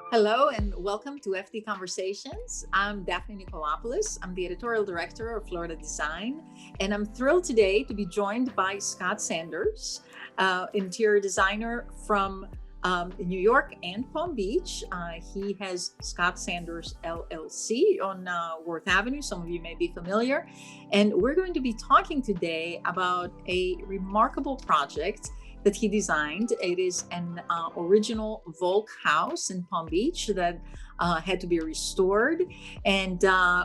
Hello and welcome to FD Conversations. I'm Daphne Nikolopoulos. I'm the editorial director of Florida Design, and I'm thrilled today to be joined by Scott Sanders, interior designer from New York and Palm Beach. He has Scott Sanders LLC on Worth Avenue. Some of you may be familiar. And we're going to be talking today about a remarkable project that he designed. It is an original Volk house in Palm Beach that had to be restored. And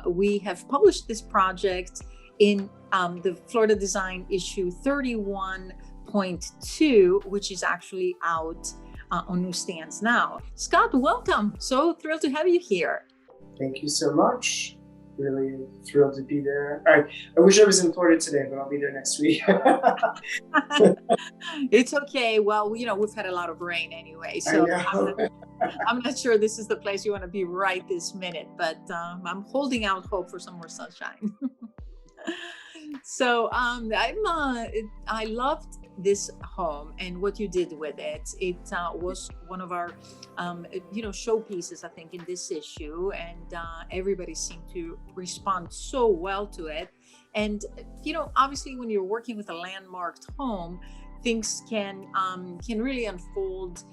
we have published this project in the Florida Design issue 31.2, which is actually out on newsstands now. Scott, welcome. So thrilled to have you here. Thank you so much. Really thrilled to be there. I wish I was in Florida today, but I'll be there next week. It's okay. Well, we've had a lot of rain anyway, so I'm not sure this is the place you want to be right this minute, but I'm holding out hope for some more sunshine. So I loved this home and what you did with it. It was one of our showpieces, I think, in this issue, and everybody seemed to respond so well to it. And obviously, when you're working with a landmarked home, things can really unfold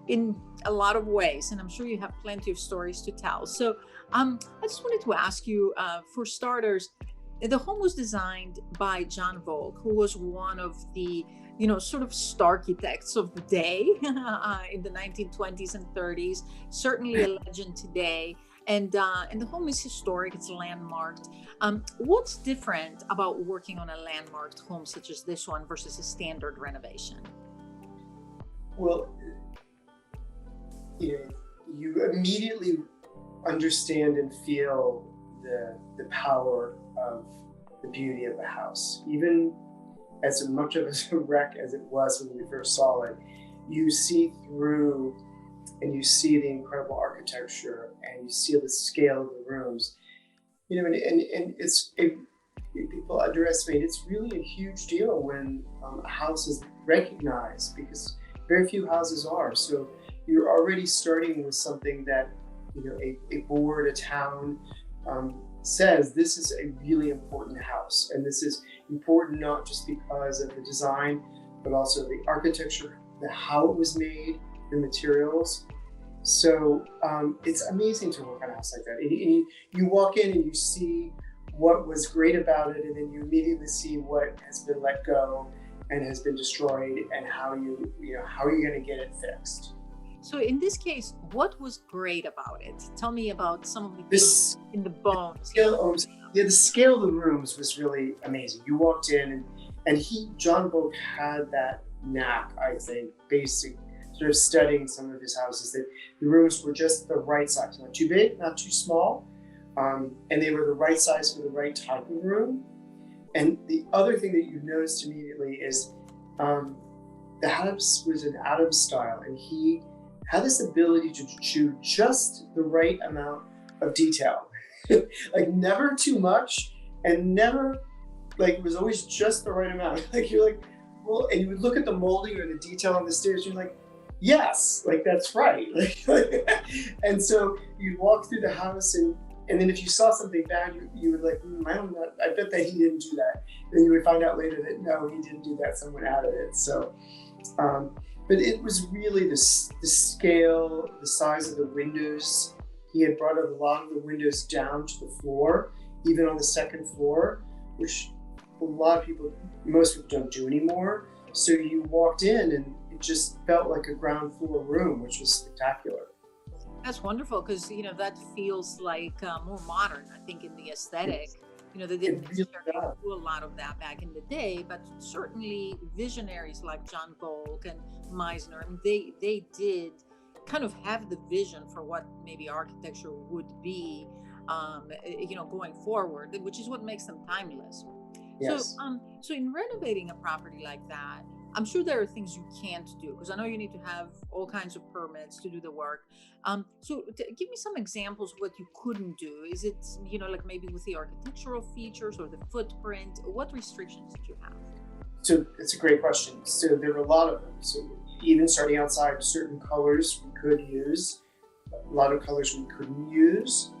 in a lot of ways, and I'm sure you have plenty of stories to tell. So I just wanted to ask you, for starters, the home was designed by John Volk, who was one of the, sort of star architects of the day in the 1920s and 30s, certainly a legend today. And the home is historic, it's landmarked. What's different about working on a landmarked home such as this one versus a standard renovation? Well, you immediately understand and feel the power of the beauty of the house. Even as much of a wreck as it was when we first saw it, you see through and you see the incredible architecture and you see the scale of the rooms. And people underestimate, it's really a huge deal when a house is recognized, because very few houses are. So you're already starting with something that a board, a town, says this is a really important house, and this is important not just because of the design, but also the architecture, how it was made, the materials. So it's amazing to work on a house like that. And you walk in and you see what was great about it, and then you immediately see what has been let go and has been destroyed, and how are you going to get it fixed. So in this case, what was great about it? Tell me about some of the things in the bones. The scale of the rooms was really amazing. You walked in and John Volk had that knack, I think, basic sort of studying some of his houses, that the rooms were just the right size, not too big, not too small. And they were the right size for the right type of room. And the other thing that you noticed immediately is the house was an Adams style, and he had this ability to choose just the right amount of detail. Like never too much, and never, it was always just the right amount. You're like, well, and you would look at the molding or the detail on the stairs, you're like, yes, that's right. And so you'd walk through the house, and then if you saw something bad, you would I bet that he didn't do that. Then you would find out later that no, he didn't do that, someone added it. So, but it was really the scale, the size of the windows. He had brought a lot of the windows down to the floor, even on the second floor, which most people don't do anymore. So you walked in and it just felt like a ground floor room, which was spectacular. That's wonderful, because that feels like more modern, I think, in the aesthetic. They didn't necessarily do a lot of that back in the day, but certainly visionaries like John Volk and Meisner, they did kind of have the vision for what maybe architecture would be, going forward, which is what makes them timeless. Yes. So in renovating a property like that, I'm sure there are things you can't do, because I know you need to have all kinds of permits to do the work. So give me some examples of what you couldn't do. Is it, maybe with the architectural features or the footprint? What restrictions did you have? So it's a great question. So there were a lot of them. So even starting outside, certain colors we could use. a lot of colors we couldn't use.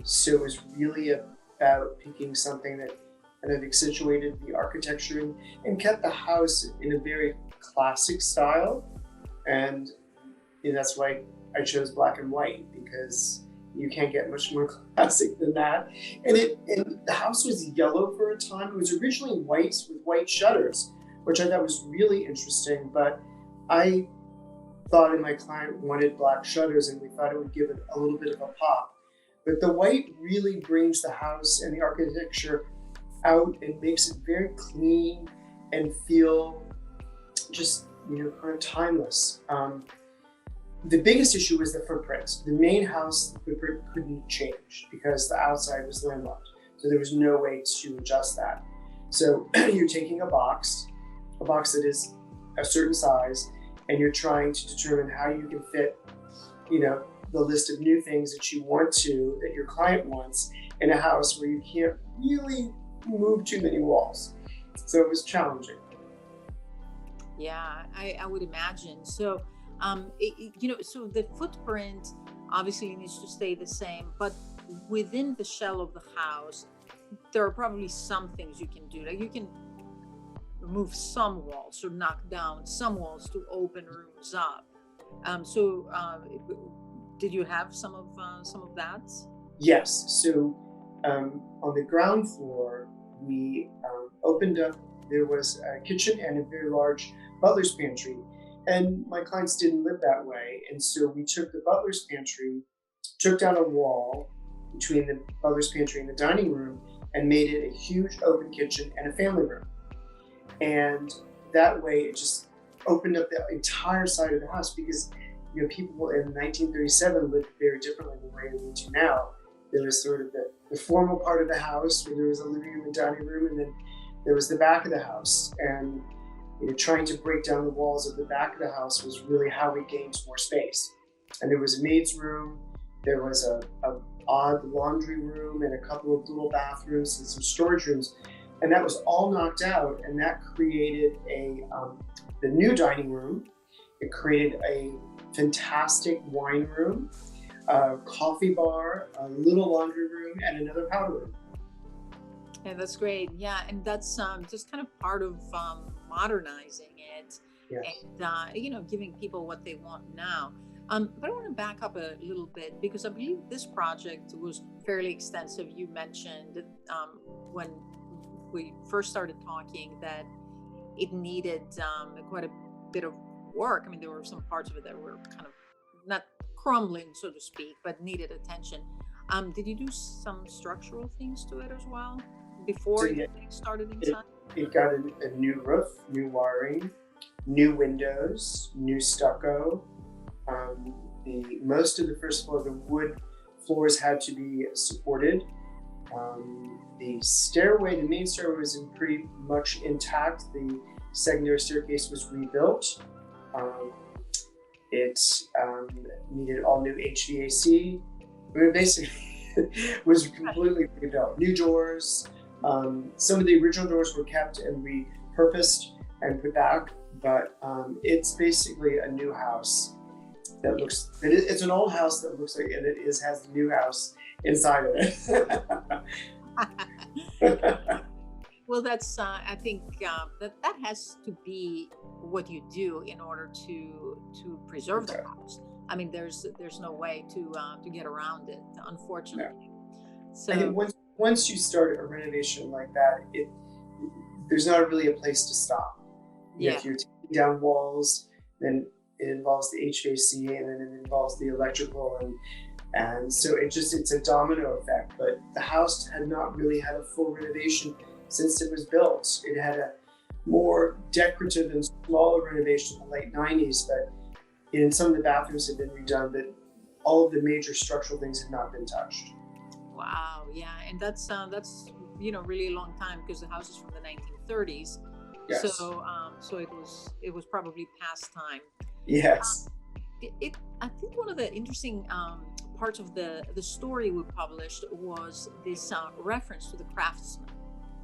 So it was really about picking something that kind of accentuated the architecture and kept the house in a very classic style. And that's why I chose black and white, because you can't get much more classic than that. And the house was yellow for a time. It was originally white with white shutters, which I thought was really interesting. But I thought, and my client wanted black shutters, and we thought it would give it a little bit of a pop. But the white really brings the house and the architecture out and makes it very clean and feel just kind of timeless. The biggest issue was the footprint. The main house, the footprint couldn't change because the outside was landlocked. So there was no way to adjust that. So you're taking a box that is a certain size, and you're trying to determine how you can fit, the list of new things that that your client wants, in a house where you can't really move too many walls. So it was challenging. Yeah, I would imagine. So, so the footprint obviously needs to stay the same, but within the shell of the house, there are probably some things you can do. Like you can move some walls or knock down some walls to open rooms up. Did you have some of that? Yes. So on the ground floor, we opened up. There was a kitchen and a very large butler's pantry. And my clients didn't live that way. And so we took the butler's pantry, took down a wall between the butler's pantry and the dining room, and made it a huge open kitchen and a family room. And that way it just opened up the entire side of the house, because people in 1937 lived very differently than the way we do now. There was sort of the formal part of the house where there was a living room and dining room, and then there was the back of the house. And trying to break down the walls of the back of the house was really how we gained more space. And there was a maid's room, there was a odd laundry room, and a couple of little bathrooms and some storage rooms. And that was all knocked out, and that created the new dining room. It created a fantastic wine room, a coffee bar, a little laundry room, and another powder room. Yeah, that's great. Yeah, and that's just kind of part of modernizing it, Yes. and giving people what they want now. But I want to back up a little bit, because I believe this project was fairly extensive. You mentioned when we first started talking that it needed quite a bit of work. I mean, there were some parts of it that were kind of not crumbling, so to speak, but needed attention. Did you do some structural things to it as well So before you yeah, started it, inside? it got a new roof, new wiring, new windows, new stucco. Most of the first floor, the wood floors had to be supported. The main stairway was pretty much intact. The secondary staircase was rebuilt. It needed all new HVAC. I mean, basically, was completely rebuilt. New doors. Some of the original doors were kept and repurposed and put back, but it's basically a new house that looks. It's an old house that looks like, and has the new house inside of it. Well, that's I think that has to be what you do in order to preserve the Okay. house. I mean, there's no way to get around it, No. unfortunately. I think So once you start a renovation like that, there's not really a place to stop. yeah, If you're taking down walls, then it involves the HVAC, and then it involves the electrical, and so it's a domino effect. But the house had not really had a full renovation since it was built. It had a more decorative and smaller renovation in the late 90s, but some of the bathrooms had been redone, but all of the major structural things had not been touched. wow, yeah, and that's really a long time, because the house is from the 1930s. So Yes. so it was probably past time. Yes. I think one of the interesting parts of the story we published was this reference to the craftsman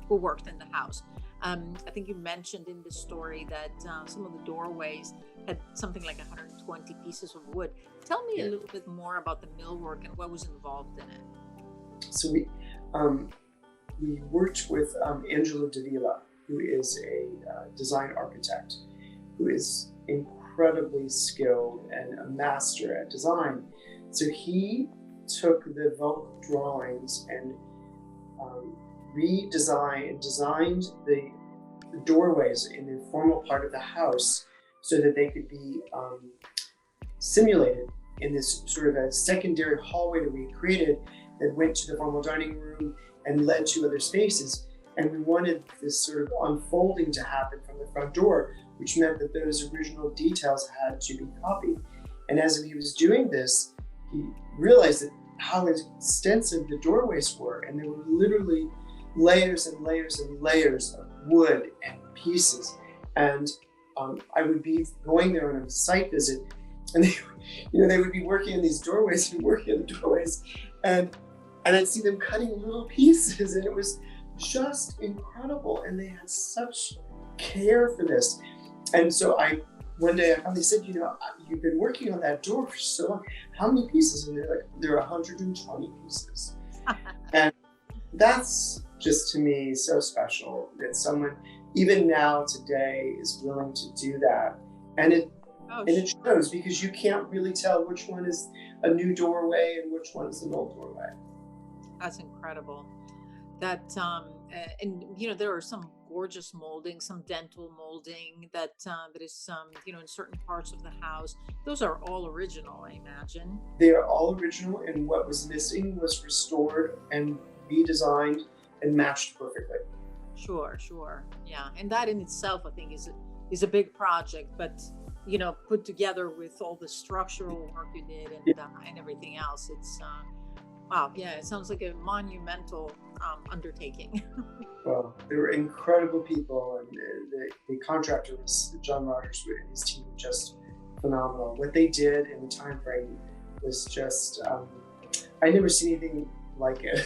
who worked in the house. I think you mentioned in the story that some of the doorways had something like 120 pieces of wood. Tell me a Yeah. little bit more about the millwork and what was involved in it. So um, we worked with Angela Davila, who is a design architect, who is incredibly skilled and a master at design. So he took the Vogue drawings and um, designed the doorways in the formal part of the house so that they could be simulated in this sort of a secondary hallway that we created that went to the formal dining room and led to other spaces. And we wanted this sort of unfolding to happen from the front door, which meant that those original details had to be copied. And as he was doing this, he realized that how extensive the doorways were, and there were literally layers and layers and layers of wood and pieces. And I would be going there on a site visit, and they would be working in these doorways and working in the doorways, and I'd see them cutting little pieces, and it was just incredible. And they had such care for this. And so one day I finally said, you've been working on that door for so long. How many pieces? And they're like, there are 120 pieces. And that's just, to me, so special that someone, even now today, is willing to do that. And it shows, because you can't really tell which one is a new doorway and which one is an old doorway. That's incredible. And there are some gorgeous molding, some dental molding that is in certain parts of the house. Those are all original, I imagine. They are all original, and what was missing was restored and redesigned and matched perfectly. Sure, yeah. And that in itself, I think, is a big project, but put together with all the structural work you did and everything else, it's wow, yeah, it sounds like a monumental undertaking. Well, they were incredible people, and the contractor was John Rogers, and his team were just phenomenal. What they did in the time frame was just, I never seen anything like it.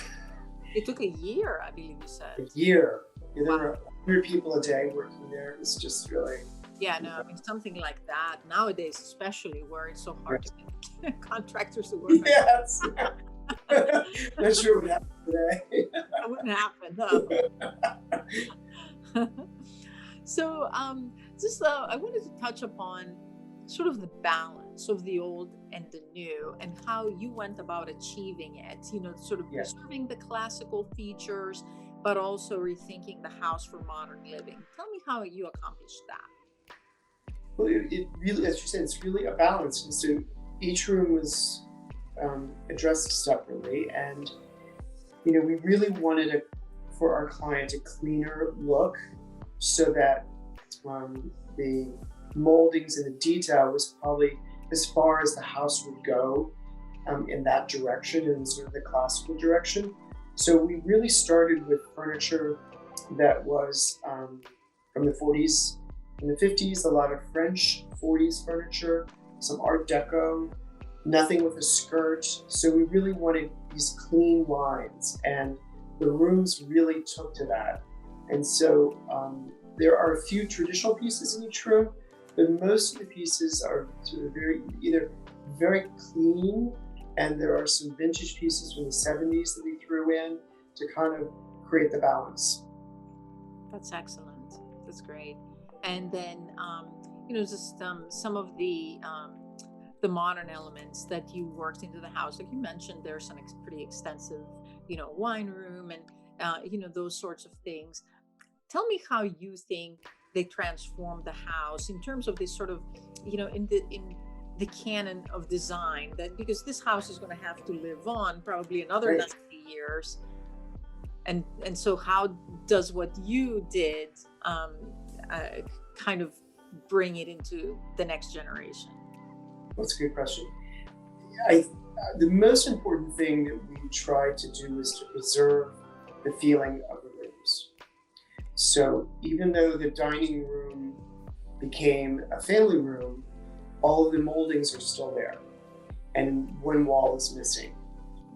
It took a year, I believe you said. A year. Yeah, there Wow. were 100 people a day working there. It was just really. Yeah, no, I mean, something like that nowadays, especially where it's so hard to get contractors to work. Yes. Not sure what happened today. That wouldn't happen. No. So, I wanted to touch upon sort of the balance of the old and the new, and how you went about achieving it. Sort of Yes. preserving the classical features, but also rethinking the house for modern living. Tell me how you accomplished that. Well, it really, as you said, it's really a balance. And so each room was addressed separately, and we really wanted for our client a cleaner look, so that the moldings and the detail was probably as far as the house would go in that direction, in sort of the classical direction. So we really started with furniture that was from the 40s and the 50s, a lot of French 40s furniture, some Art Deco, nothing with a skirt. So we really wanted these clean lines, and the rooms really took to that. And so there are a few traditional pieces in each room, but most of the pieces are sort of either very clean, and there are some vintage pieces from the 70s that we threw in to kind of create the balance. That's excellent. That's great. And then, just some of the modern elements that you worked into the house. Like you mentioned, there's some pretty extensive, wine room and, those sorts of things. Tell me how you think they transformed the house in terms of this sort of, in the canon of design, that because this house is going to have to live on probably another Right. 90 years. And so how does what you did kind of bring it into the next generation? That's a good question. The most important thing that we tried to do was to preserve the feeling of the rooms. So even though the dining room became a family room, all of the moldings are still there, and one wall is missing.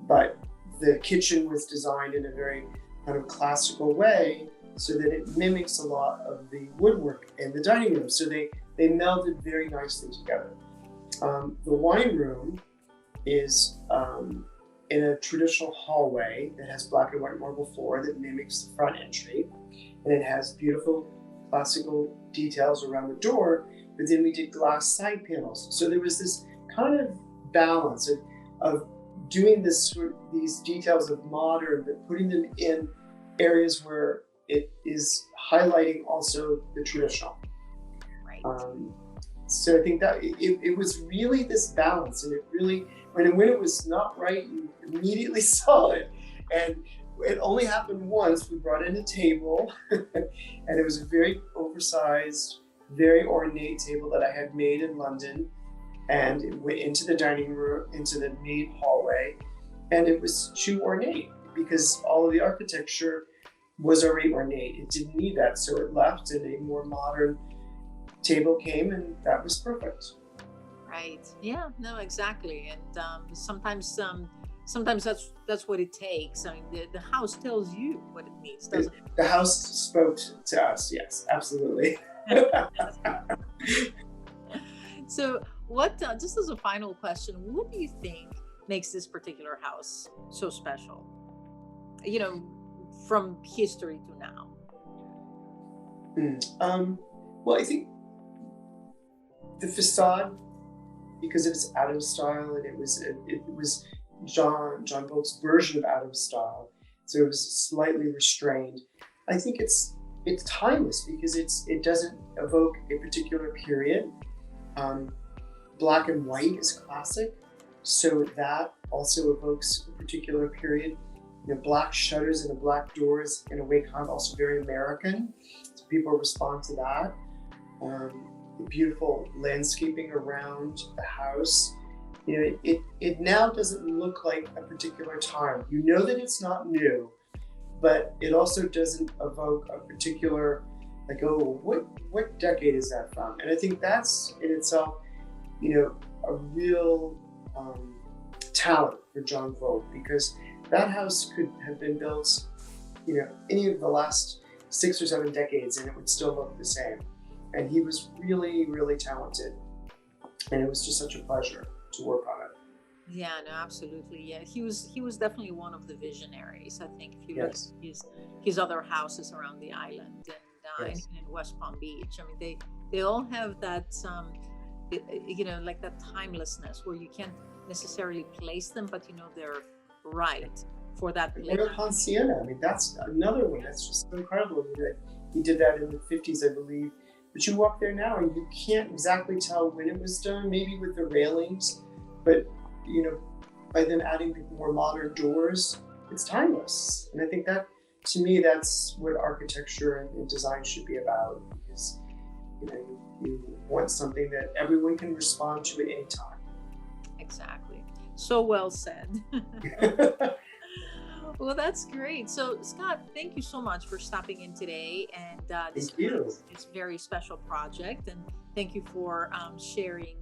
But the kitchen was designed in a very kind of classical way, so that it mimics a lot of the woodwork in the dining room. So they melded very nicely together. The wine room is in a traditional hallway that has black and white marble floor that mimics the front entry, and it has beautiful classical details around the door. But then we did glass side panels, so there was this kind of balance of doing these details of modern, but putting them in areas where it is highlighting also the traditional. Right. So I think that it was really this balance, and it really, when it was not right, you immediately saw it. And it only happened once. We brought in a table, and it was a very oversized, very ornate table that I had made in London, and it went into the dining room, into the main hallway, and it was too ornate because all of the architecture was already ornate. It didn't need that, so it left, and a more modern table came, and that was perfect. Right. Yeah. No. Exactly. And sometimes that's what it takes. I mean, the house tells you what it needs, doesn't The house spoke to us. Yes, absolutely. it? So, what? Just as a final question, what do you think makes this particular house so special? You know, from history to now. Well, I think the facade, because it was out of style, and it was John Bolt's version of out of style, so it was slightly restrained. I think it's timeless because it doesn't evoke a particular period. Black and white is classic, so that also evokes a particular period. Black shutters and a black doors in a way kind of also very American, so people respond to that. The beautiful landscaping around the house. It now doesn't look like a particular time. You know that it's not new, but it also doesn't evoke a particular, like, oh, what decade is that from? And I think that's in itself, a real talent for John Vogt, because that house could have been built, any of the last 6 or 7 decades, and it would still look the same. And he was really, really talented, and it was just such a pleasure to work on it. Yeah, no, absolutely. Yeah, he was definitely one of the visionaries. I think if you look Yes, at his other houses around the island, and yes, even in West Palm Beach, I mean, they all have that like that timelessness where you can't necessarily place them, but they're right for that and place. Royal Hacienda. I mean, that's another one that's just so incredible. He did that in the 50s, I believe. But you walk there now, and you can't exactly tell when it was done. Maybe with the railings, but by them adding the more modern doors, it's timeless. And I think that, to me, that's what architecture and design should be about, because you want something that everyone can respond to at any time. Exactly. So well said. Well, that's great. So, Scott, thank you so much for stopping in today and Thank you. this very special project. And thank you for sharing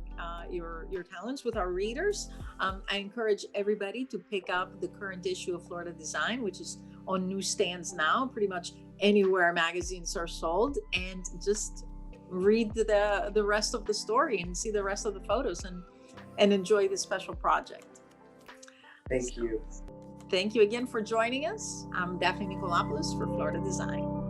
your talents with our readers. I encourage everybody to pick up the current issue of Florida Design, which is on newsstands now, pretty much anywhere magazines are sold, and just read the rest of the story and see the rest of the photos and enjoy this special project. Thank you. Thank you again for joining us. I'm Daphne Nikolopoulos for Florida Design.